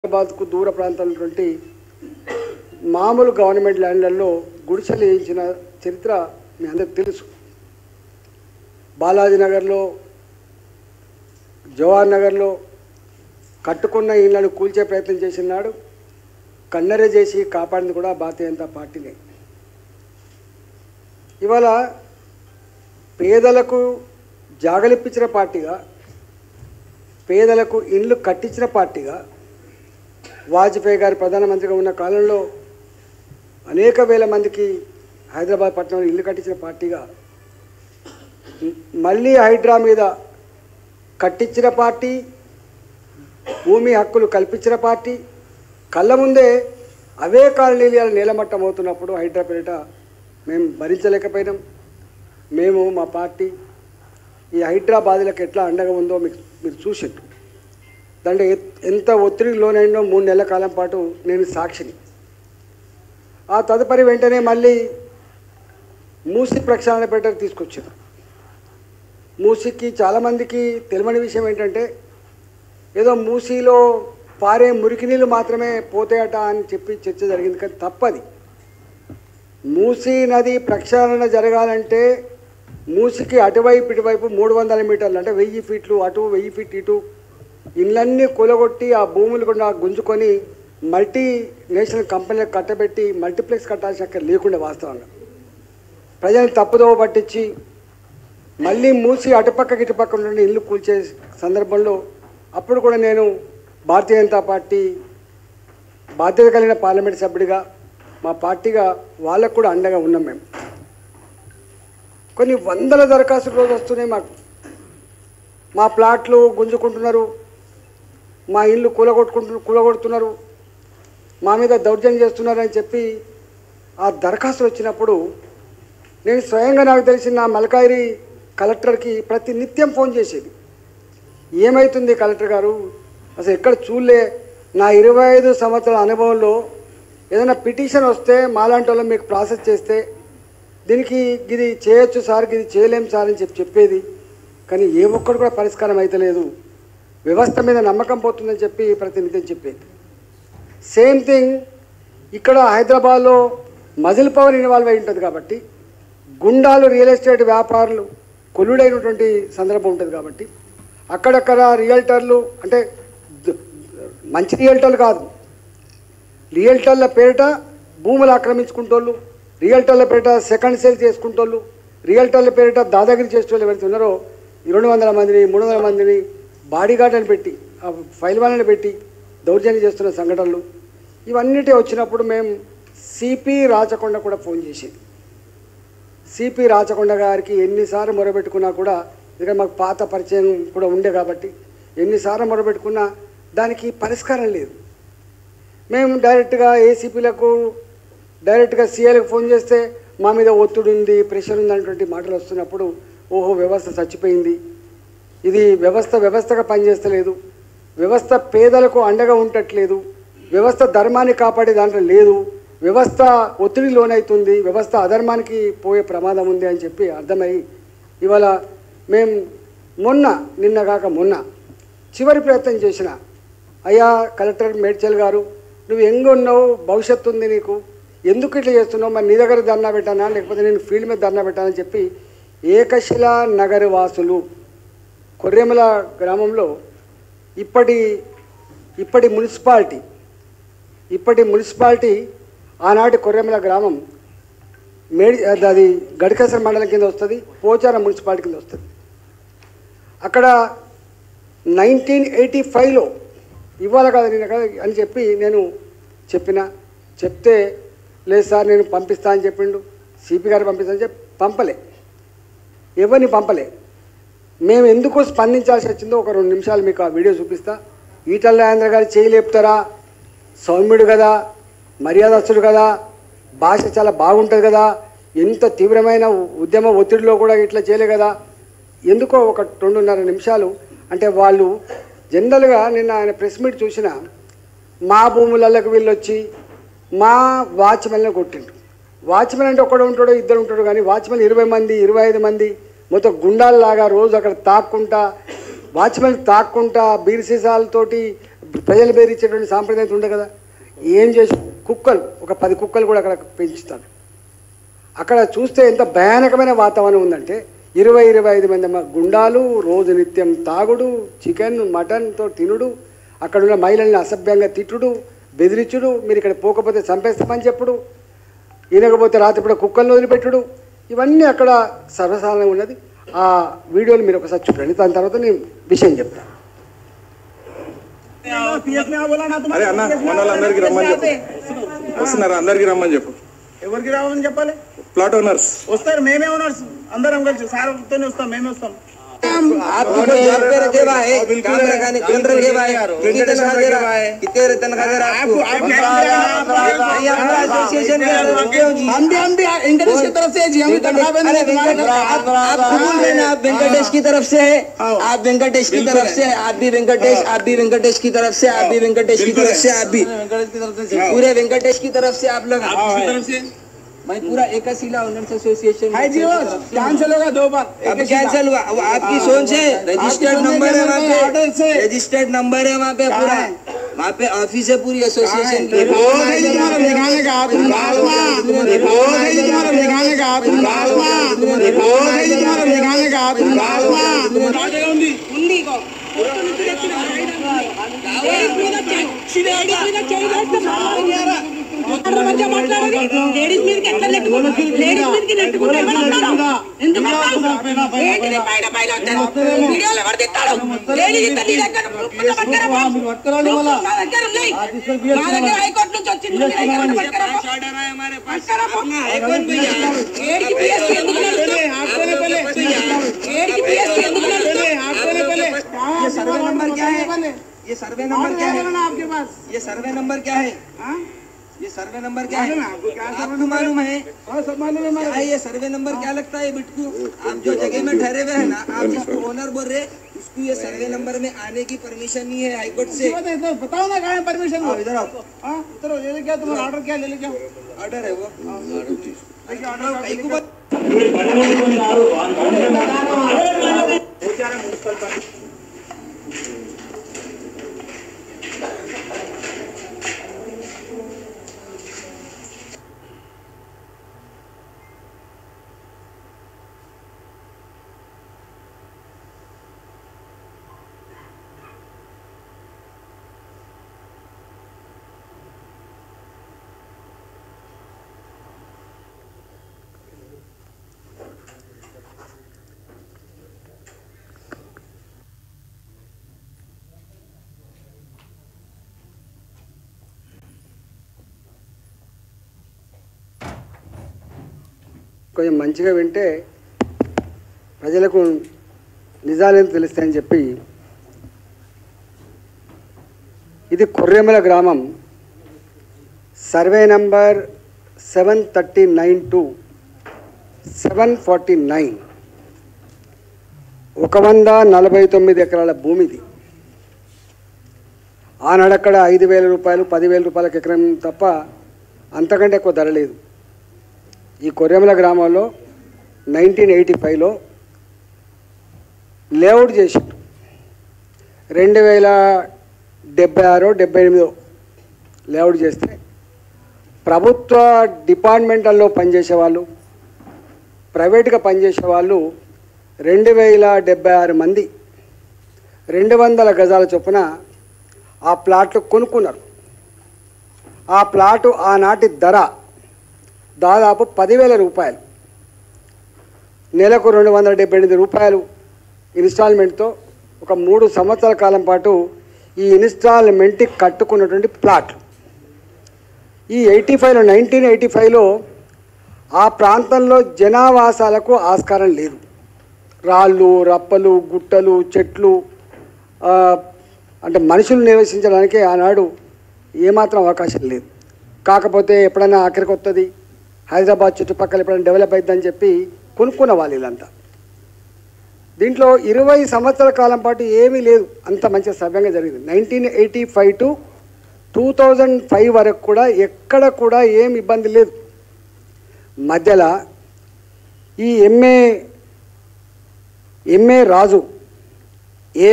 హైదరాబాద్కు దూర ప్రాంతాలటువంటి మామూలు గవర్నమెంట్ ల్యాండ్లలో గుడిసెలు వేయించిన చరిత్ర మీ అందరికీ తెలుసు. బాలాజీ నగర్లో, జవహర్ నగర్లో కట్టుకున్న ఇళ్లను కూల్చే ప్రయత్నం చేసినాడు. కన్నెర చేసి కాపాడింది కూడా భారతీయ జనతా పార్టీనే. ఇవాళ పేదలకు జాగలిప్పించిన పార్టీగా, పేదలకు ఇళ్ళు కట్టించిన పార్టీగా, వాజ్పేయి గారు ప్రధానమంత్రిగా ఉన్న కాలంలో అనేక వేల మందికి హైదరాబాద్ పట్టణంలో ఇల్లు కట్టించిన పార్టీగా, మళ్ళీ హైడ్రా మీద కట్టించిన పార్టీ, భూమి హక్కులు కల్పించిన పార్టీ, కళ్ళ ముందే అవే కాలనీలు నీలమట్టం అవుతున్నప్పుడు హైడ్రా పేరిట మేము భరించలేకపోయినాం. మేము మా పార్టీ ఈ హైదరాబాద్లకు ఎట్లా అండగా ఉందో మీరు చూసిండ్రు. దాంట్లో ఎంత ఒత్తిడికి లోనైందో 3 నెలల కాలం పాటు నేను సాక్షిని. ఆ తదుపరి వెంటనే మళ్ళీ మూసి ప్రక్షాళన పేటకు తీసుకొచ్చారు. మూసికి చాలామందికి తెలియని విషయం ఏంటంటే, ఏదో మూసిలో పారే మురికి నీళ్ళు మాత్రమే పోతాయట అని చెప్పి చర్చ జరిగింది. కానీ తప్పది. మూసీ నది ప్రక్షాళన జరగాలంటే మూసికి అటువైపు ఇటువైపు 300 మీటర్లు, అంటే 1000 ఫీట్లు అటు 1000 ఫీట్ ఇటు ఇళ్ళన్నీ కూలగొట్టి ఆ భూములు కూడా గుంజుకొని మల్టీ నేషనల్ కంపెనీలకు కట్టబెట్టి మల్టీప్లెక్స్ కట్టాల్సిన అక్కడ లేకుండా వాస్తవంగా ప్రజల్ని తప్పుదోవ పట్టించి మళ్ళీ మూసి అటుపక్కకి ఇటుపక్క ఉండే ఇల్లు కూల్చే సందర్భంలో అప్పుడు కూడా నేను భారతీయ జనతా పార్టీ బాధ్యత కలిగిన పార్లమెంట్ సభ్యుడిగా, మా పార్టీగా వాళ్ళకు కూడా అండగా ఉన్నాం. మేము కొన్ని వందల దరఖాస్తులు రోజు వస్తున్నాయి మాకు. మా ప్లాట్లు గుంజుకుంటున్నారు, మా ఇల్లు కూలగొడుతున్నారు, మా మీద దౌర్జన్యం చేస్తున్నారని చెప్పి ఆ దరఖాస్తులు వచ్చినప్పుడు నేను స్వయంగా నాకు తెలిసిన నా మల్కాయిరి కలెక్టర్కి ప్రతి నిత్యం ఫోన్ చేసేది. ఏమవుతుంది కలెక్టర్ గారు, అసలు ఎక్కడ చూడలే, నా 25 సంవత్సరాల అనుభవంలో ఏదైనా పిటిషన్ వస్తే మాలాంటి వాళ్ళు మీకు ప్రాసెస్ చేస్తే దీనికి ఇది చేయొచ్చు సార్, ఇది చేయలేం సార్ అని చెప్పేది. కానీ ఏ ఒక్కడు కూడా పరిష్కారం అయితలేదు, వ్యవస్థ మీద నమ్మకం పోతుందని చెప్పి ప్రతినిత్యం చెప్పేది. సేమ్ థింగ్ ఇక్కడ హైదరాబాద్లో మజిల్ పవర్ ఇన్వాల్వ్ అయి ఉంటుంది కాబట్టి, గుండాలు రియల్ ఎస్టేట్ వ్యాపారులు కొల్లుడైనటువంటి సందర్భం ఉంటుంది కాబట్టి అక్కడక్కడ రియల్టర్లు, అంటే మంచి రియల్టర్లు కాదు, రియల్టర్ల పేరిట భూములు ఆక్రమించుకుంటోళ్ళు, రియల్టర్ల పేరిట సెకండ్ సేల్ చేసుకుంటోళ్ళు, రియల్టర్ల పేరిట దాదాగిరి చేసేవాళ్ళు ఎవరైతే ఉన్నారో 200 మందిని 300 మందిని బాడీగార్డులను పెట్టి, ఆ ఫైల్ వాళ్ళని పెట్టి దౌర్జన్యం చేస్తున్న సంఘటనలు ఇవన్నిటి వచ్చినప్పుడు మేము సిపి రాచకొండ కూడా ఫోన్ చేసేది. సిపి రాచకొండ గారికి ఎన్నిసార్లు మొరబెట్టుకున్నా కూడా, ఎందుకంటే మాకు పాత పరిచయం కూడా ఉండే కాబట్టి ఎన్నిసార్లు మొరబెట్టుకున్నా దానికి పరిష్కారం లేదు. మేము డైరెక్ట్గా ఏసీపీలకు, డైరెక్ట్గా సీఏలకు ఫోన్ చేస్తే మా మీద ఒత్తిడి ఉంది, ప్రెషర్ ఉంది అనేటువంటి మాటలు వస్తున్నప్పుడు, ఓహో వ్యవస్థ చచ్చిపోయింది, ఇది వ్యవస్థగా పనిచేస్తలేదు, వ్యవస్థ పేదలకు అండగా ఉండట్లేదు, వ్యవస్థ ధర్మాన్ని కాపాడే దాంట్లో లేదు, వ్యవస్థ ఒత్తిడి లోనవుతుంది, వ్యవస్థ అధర్మానికి పోయే ప్రమాదం ఉంది అని చెప్పి అర్థమై ఇవాళ మేము నిన్న కాక మొన్న చివరి ప్రయత్నం చేసిన, అయ్యా కలెక్టర్ మేడ్చల్ గారు, నువ్వు ఉన్నావు, భవిష్యత్తు ఉంది నీకు, ఎందుకు ఇట్లా చేస్తున్నావు, మరి నీ దగ్గర ధర్నా పెట్టానా లేకపోతే నేను ఫీల్డ్ మీద ధర్నా పెట్టానని చెప్పి ఏకశిలా నగర వాసులు కొర్రెమల గ్రామంలో ఇప్పటి మున్సిపాలిటీ ఆనాటి కొర్రెమల గ్రామం అది గడికేశ్వర మండలం కింద వస్తుంది, పోచారం మున్సిపాలిటీ కింద వస్తుంది. అక్కడ 1985లో ఇవ్వాలి కదా నేను అని చెప్పి నేను చెప్తే లేదు సార్ నేను పంపిస్తా అని చెప్పిండు, సిపి గారు పంపిస్తా అని చెప్పి పంపలే, ఎవరిని పంపలే. మేము ఎందుకు స్పందించాల్సి వచ్చిందో ఒక 2 నిమిషాలు మీకు ఆ వీడియో చూపిస్తా. ఈటల రాజేంద్ర గారు చేయలేపుతారా, సౌమ్యుడు కదా, మర్యాదస్తుడు కదా, భాష చాలా బాగుంటుంది కదా, ఎంత తీవ్రమైన ఉద్యమ ఒత్తిడిలో కూడా ఇట్లా చేయలే కదా, ఎందుకో ఒక 2.5 నిమిషాలు. అంటే వాళ్ళు జనరల్గా నిన్న ఆయన ప్రెస్ మీట్ చూసిన, మా భూములకు వీళ్ళు వచ్చి మా వాచ్మెన్లను కొట్టిండ్రు. వాచ్మెన్ అంటే ఒకడు ఉంటాడో ఇద్దరు ఉంటాడు, కానీ వాచ్మెన్ 20 మంది 25 మంది మొత్తం గుండాల్లాగా రోజు అక్కడ తాక్కుంటా వాచ్మెన్ తాక్కుంటా బీర్ సీసాలతోటి ప్రజలు బెదిరించేటువంటి సాంప్రదాయం ఉండే కదా. ఏం చేసి కుక్కలు ఒక 10 కుక్కలు కూడా అక్కడ పెంచుతారు. అక్కడ చూస్తే ఎంత భయానకమైన వాతావరణం ఉందంటే 20-25 మంది గుండాలు రోజు నిత్యం తాగుడు, చికెన్ మటన్తో తినుడు, అక్కడున్న మహిళల్ని అసభ్యంగా తిట్టుడు, బెదిరించుడు, మీరు ఇక్కడ పోకపోతే చంపేస్తామని చెప్పుడు, ఈనకపోతే రాత్రిపూట కుక్కలను వదిలిపెట్టుడు, ఇవన్నీ అక్కడ సర్వసాధారణంగా ఉన్నది. ఆ వీడియోలు మీరు ఒకసారి చూడండి, దాని తర్వాత నేను విషయం చెప్తాను. అరే అన్న మనోళ్ళందరికీ రమ్మని చెప్పు. వస్తున్నారా? అందరికీ రమ్మని చెప్పు. ఎవరికి రావాలని చెప్పాలి? ప్లాట్ ఓనర్స్ వస్తారు, మేమే ఓనర్స్ అందరం కలిసి సార్తోనే వస్తాం, మేమే वस्ताम। आपको जॉब पे रखे हुआ है, काम रखाने कौन रखे हुआ है, कितनी तनख्वाह दे रहा है, कितने तनख्वाह दे रहा है आपको? एसोसिएशन के हम भी वेंकटेश की तरफ से जी, हम तनख्वाह नहीं, आप बोल रहे हैं आप वेंकटेश की तरफ से है, आप वेंकटेश की तरफ से, आप भी वेंकटेश, आप भी वेंकटेश की तरफ से, आप भी वेंकटेश की तरफ से, आप भी पूरे वेंकटेश की तरफ से आप लोग मैं पूरा एकशिला ओनर्स एसोसिएशन है जी। वो कैंसिल होगा 2 बार, अब कैंसिल हुआ। वो आपकी सोच है, रजिस्टर्ड नंबर है वहाँ पे, रजिस्टर्ड नंबर है वहाँ पे, पूरा वहाँ पे ऑफिस है पूरी एसोसिएशन की। दिखाने का లేడీస్ మీదకి ఎట్లా నెట్టుకుంటారు? లేడీస్ మీదకి నెట్టుకుంటే వీడియోలు ఎవరు తిట్టాడు? హైకోర్టు నుంచి వచ్చింది, सर्वे नंबर क्या है? ये सर्वे नंबर क्या है आपके पास? ये सर्वे नंबर क्या है? ये सर्वे नंबर क्या है? आपको मालूम है? सब मालूम है। क्या ये सर्वे नंबर क्या लगता है बिट्टू? आप जो जगह में ठहरे हुए हैं ना, आप जिसको ओनर बोल रहे, उसको ये सर्वे नंबर में आने की परमिशन नहीं है हाईकोर्ट से। बताओ ना कहाँ है परमिशन? इधर आओ, इधर ले लेके आओ, तुम्हारा ऑर्डर क्या ले लेके आओ? ऑर्डर है वो। కొంచెం మంచిగా వింటే ప్రజలకు నిజాలేంటో తెలుస్తాయని చెప్పి, ఇది కొర్రెమల గ్రామం, సర్వే నంబర్ 739-749, 149 ఎకరాల భూమిది. ఆనాడక్కడ 5,000 రూపాయలు 10,000 రూపాయలకు ఎకరం తప్ప అంతకంటే ఎక్కువ ధర లేదు. ఈ కొర్రెమల గ్రామంలో 1985లో లేఅవుట్ చేసిండు. 2076-78 లేఅవుట్ చేస్తే ప్రభుత్వ డిపార్ట్మెంటల్లో పనిచేసే వాళ్ళు, ప్రైవేట్గా పనిచేసే వాళ్ళు 2076 మంది 200 గజాల చొప్పున ఆ ప్లాట్లు కొనుక్కున్నారు. ఆ ప్లాటు ఆనాటి ధర దాదాపు 10,000 రూపాయలు, నెలకు 278 రూపాయలు ఇన్స్టాల్మెంట్తో ఒక 3 సంవత్సరాల కాలం పాటు ఈ ఇన్స్టాల్మెంట్కి కట్టుకున్నటువంటి ప్లాట్లు. ఈ 1985లో ఆ ప్రాంతంలో జనావాసాలకు ఆస్కారం లేదు. రాళ్ళు, రప్పలు, గుట్టలు, చెట్లు, అంటే మనుషులు నివసించడానికి ఆనాడు ఏమాత్రం అవకాశం లేదు. కాకపోతే ఎప్పుడైనా ఆఖరికి వస్తుంది, హైదరాబాద్ చుట్టుపక్కల ఎప్పుడైనా డెవలప్ అవుతుందని చెప్పి కొనుక్కున్న వాళ్ళు వీళ్ళంతా. దీంట్లో 20 సంవత్సరాల కాలం పాటు ఏమీ లేదు, అంత మంచిగా సవ్యంగా జరిగింది. 1985 to 2005 వరకు కూడా ఎక్కడ కూడా ఏం ఇబ్బంది లేదు. మధ్యలో ఈ ఎంఏ రాజు ఏ